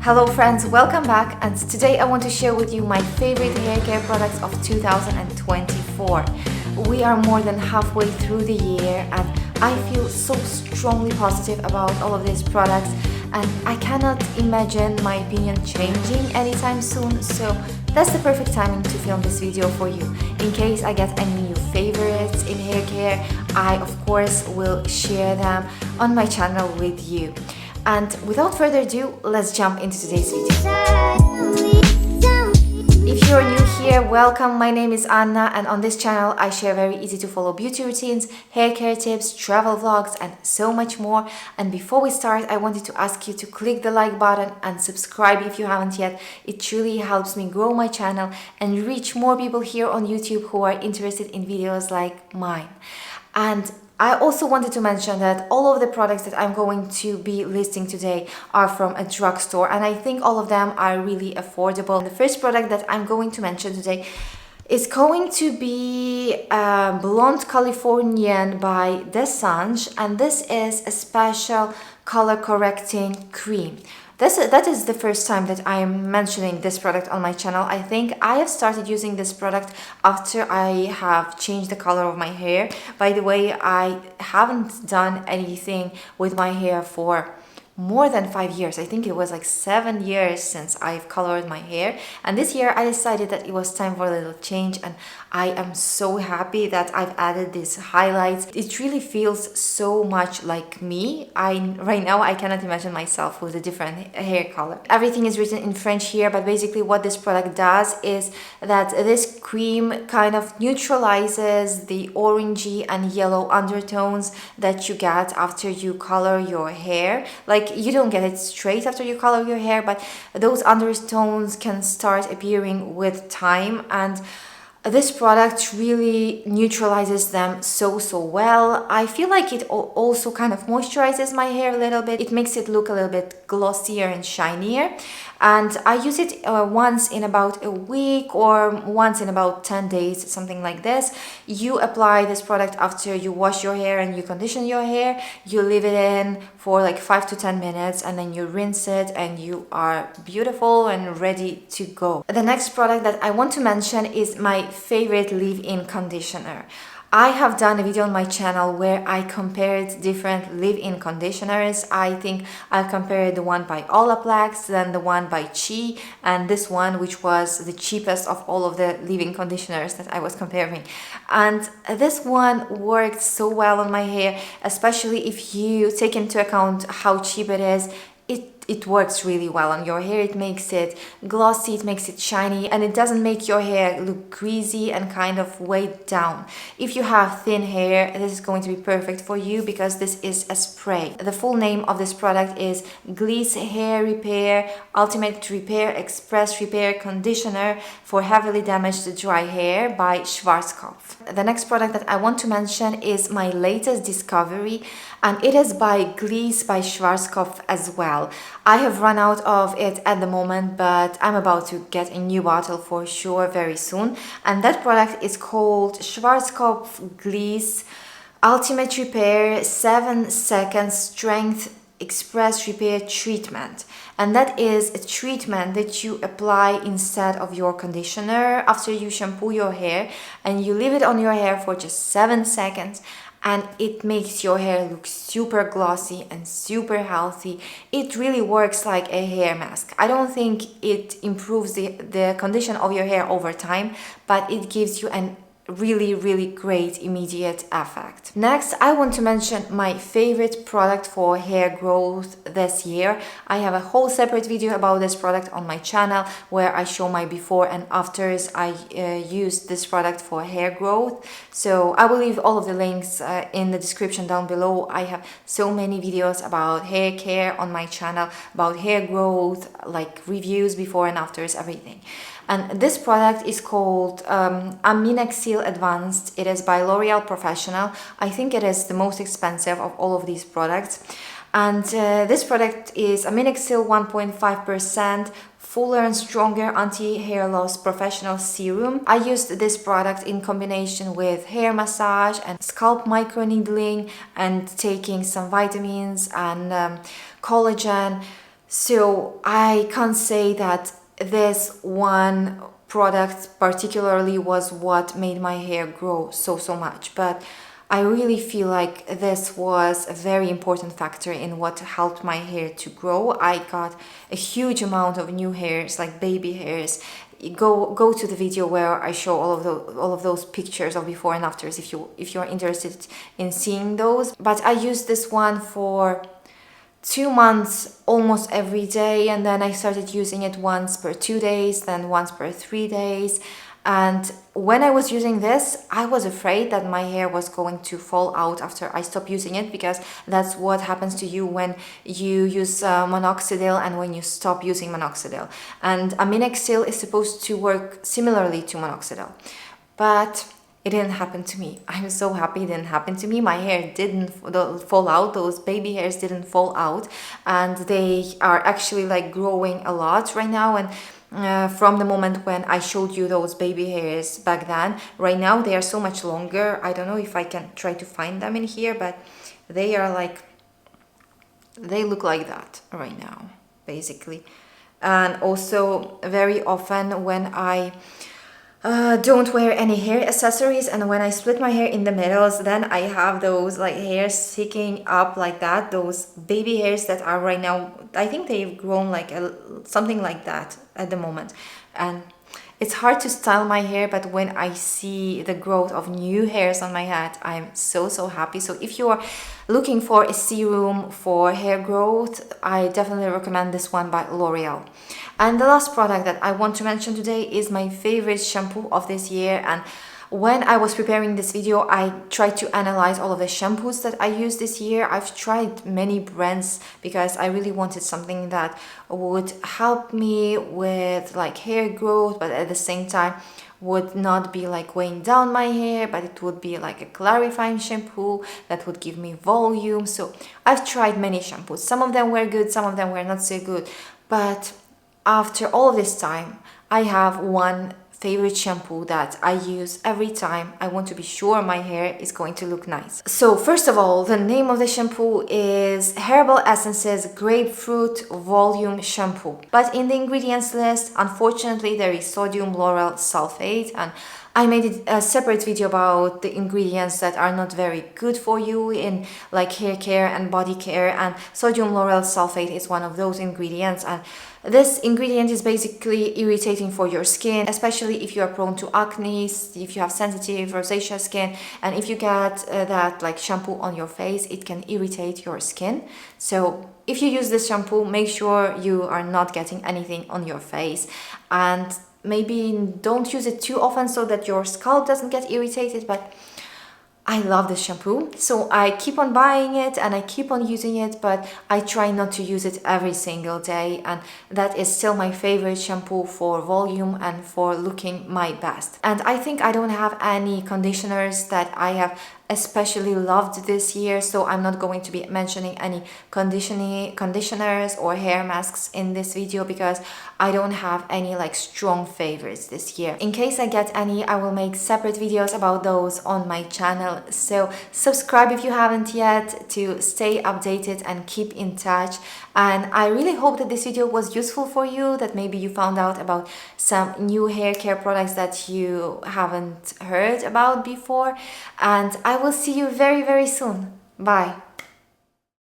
Hello friends, welcome back, and today I want to share with you my favorite hair care products of 2024. We are more than halfway through the year and I feel so strongly positive about all of these products, and I cannot imagine my opinion changing anytime soon, so that's the perfect timing to film this video for you. In case I get any new favorites in hair care, I of course will share them on my channel with you. And without further ado, let's jump into today's video. If you're new here, welcome. My name is Anna, and on this channel I share very easy to follow beauty routines, hair care tips, travel vlogs, and so much more. And before we start, I wanted to ask you to click the like button and subscribe if you haven't yet. It truly helps me grow my channel and reach more people here on YouTube who are interested in videos like mine. And I also wanted to mention that all of the products that I'm going to be listing today are from a drugstore, and I think all of them are really affordable. The first product that I'm going to mention today is going to be Blonde Californian by Desange, and this is a special color correcting cream. That is the first time that I am mentioning this product on my channel. I think I have started using this product after I have changed the color of my hair. By the way, I haven't done anything with my hair for more than 5 years. I think it was like 7 years since I've colored my hair, and this year I decided that it was time for a little change, and I am so happy that I've added these highlights. It really feels so much like me. Right now I cannot imagine myself with a different hair color. Everything is written in French here, but basically what this product does is that this cream kind of neutralizes the orangey and yellow undertones that you get after you color your hair. Like, you don't get it straight after you color your hair, but those undertones can start appearing with time, and this product really neutralizes them so well. I feel like it also kind of moisturizes my hair a little bit. It makes it look a little bit glossier and shinier, and I use it once in about a week or once in about 10 days, something like this. You apply this product after you wash your hair and you condition your hair. You leave it in for like 5 to 10 minutes and then you rinse it, and you are beautiful and ready to go. The next product that I want to mention is my favorite leave-in conditioner. I have done a video on my channel where I compared different leave-in conditioners. I think I compared the one by Olaplex, then the one by Chi, and this one, which was the cheapest of all of the leave-in conditioners that I was comparing. And this one worked so well on my hair, especially if you take into account how cheap it is. It works really well on your hair. It makes it glossy, it makes it shiny, and it doesn't make your hair look greasy and kind of weighed down. If you have thin hair, this is going to be perfect for you because this is a spray. The full name of this product is GLISS Hair Repair Ultimate Repair Express Repair Conditioner for Heavily Damaged Dry Hair by Schwarzkopf. The next product that I want to mention is my latest discovery, and it is by GLISS by Schwarzkopf as well. I have run out of it at the moment, but I'm about to get a new bottle for sure very soon. And that product is called Schwarzkopf GLISS Ultimate Repair 7-Second Strength Express Repair Treatment. And that is a treatment that you apply instead of your conditioner after you shampoo your hair, and you leave it on your hair for just 7 seconds. And it makes your hair look super glossy and super healthy. It really works like a hair mask. I don't think it improves the condition of your hair over time, but it gives you an really great immediate effect. Next, I want to mention my favorite product for hair growth this year. I have a whole separate video about this product on my channel where I show my before and afters I used this product for hair growth. So I will leave all of the links in the description down below. I have so many videos about hair care on my channel, about hair growth, like reviews before and afters, everything. And this product is called AMINEXIL Advanced. It is by L'Oreal Professional. I think it is the most expensive of all of these products. And this product is AMINEXIL 1.5% fuller and stronger anti-hair loss professional serum. I used this product in combination with hair massage and scalp microneedling and taking some vitamins and collagen So I can't say that this one product particularly was what made my hair grow so much, but I really feel like this was a very important factor in what helped my hair to grow. I got a huge amount of new hairs, like baby hairs. Go to the video where I show all of those pictures of before and afters if you're interested in seeing those. But I used this one for 2 months almost every day, and then I started using it once per 2 days, then once per 3 days. And when I was using this, I was afraid that my hair was going to fall out after I stopped using it, because that's what happens to you when you use minoxidil and when you stop using minoxidil. And AMINEXIL is supposed to work similarly to minoxidil, but it didn't happen to me. I'm so happy it didn't happen to me. My hair didn't fall out. Those baby hairs didn't fall out, and they are actually like growing a lot right now. And from the moment when I showed you those baby hairs back then, right now they are so much longer. I don't know if I can try to find them in here, but they are like, they look like that right now, basically. And also very often when I don't wear any hair accessories, and when I split my hair in the middles, then I have those like hairs sticking up like that, those baby hairs that are right now, I think they've grown like something like that at the moment. And it's hard to style my hair, but when I see the growth of new hairs on my head, I'm so happy. So if you are looking for a serum for hair growth, I definitely recommend this one by L'Oreal. And the last product that I want to mention today is my favorite shampoo of this year. And when I was preparing this video, I tried to analyze all of the shampoos that I used this year. I've tried many brands because I really wanted something that would help me with like hair growth, but at the same time would not be like weighing down my hair, but it would be like a clarifying shampoo that would give me volume. So I've tried many shampoos. Some of them were good, some of them were not so good. But after all this time, I have one favorite shampoo that I use every time I want to be sure my hair is going to look nice. So first of all, the name of the shampoo is Herbal Essences Grapefruit Volume Shampoo. But in the ingredients list, unfortunately, there is sodium lauryl sulfate, and I made a separate video about the ingredients that are not very good for you in like hair care and body care, and sodium lauryl sulfate is one of those ingredients. And this ingredient is basically irritating for your skin, especially if you are prone to acne, if you have sensitive rosacea skin, and if you get that like shampoo on your face, it can irritate your skin. So if you use this shampoo, make sure you are not getting anything on your face, and maybe don't use it too often so that your scalp doesn't get irritated. But I love this shampoo, so I keep on buying it and I keep on using it, but I try not to use it every single day, and that is still my favorite shampoo for volume and for looking my best. And I think I don't have any conditioners that I have especially loved this year, so I'm not going to be mentioning any conditioners or hair masks in this video because I don't have any like strong favorites this year. In case I get any, I will make separate videos about those on my channel, so subscribe if you haven't yet to stay updated and keep in touch. And I really hope that this video was useful for you, that maybe you found out about some new hair care products that you haven't heard about before, and I will see you very soon. Bye.